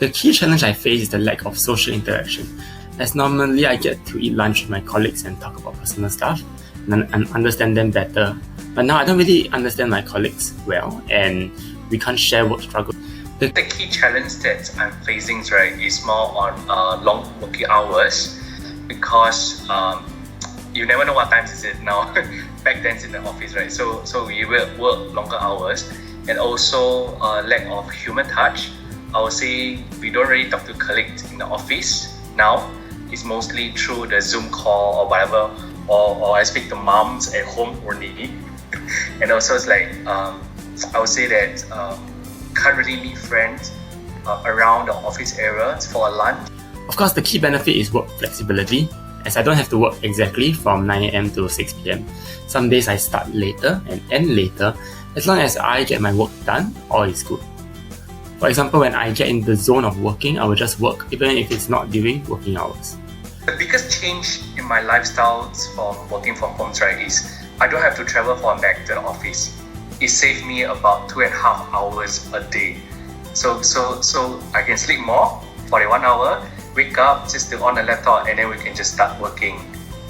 The key challenge I face is the lack of social interaction, as normally I get to eat lunch with my colleagues and talk about personal stuff and understand them better. But now I don't really understand my colleagues well, and we can't share work struggles. The key challenge that I'm facing, right, is more on long working hours, because you never know what time is it now. Back then it's in the office, right? So we will work longer hours, and also lack of human touch. I would say we don't really talk to colleagues in the office now. It's mostly through the Zoom call or whatever, or I speak to moms at home only. And also it's like I would say that can't really meet friends around the office area for a lunch. Of course, the key benefit is work flexibility, as I don't have to work exactly from 9 a.m. to 6 p.m. Some days I start later and end later. As long as I get my work done, all is good. For example, when I get in the zone of working, I will just work even if it's not during working hours. The biggest change in my lifestyle from working from home, right, is I don't have to travel from back to the office. It saved me about 2.5 hours a day. So I can sleep more, 41 hours, wake up, just to on the laptop, and then we can just start working,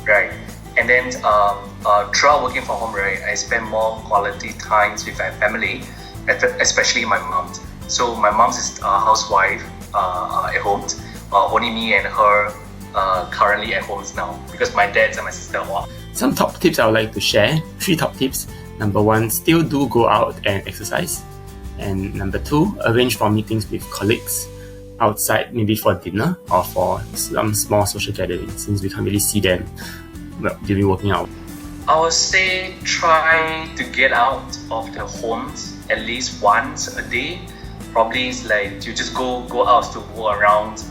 right? And then throughout working from home, right, I spend more quality times with my family, especially my mom. So my mom is a housewife at home. Only me and her currently at home now, because my dad and my sister are off. Some top tips I would like to share. 3 top tips. Number 1, still do go out and exercise. And number 2, arrange for meetings with colleagues outside, maybe for dinner or for some small social gatherings, since we can't really see them during working hours. I would say try to get out of the homes at least once a day. Probably it's like you just go out to go around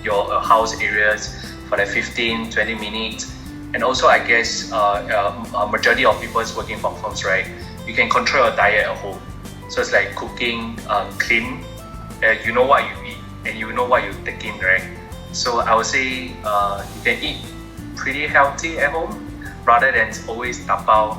your house areas for like 15-20 minutes. And also, I guess a majority of people is working from homes, right? You can control your diet at home. So it's like cooking clean. You know what you eat and you know what you take in, right? So I would say you can eat pretty healthy at home rather than always dabao.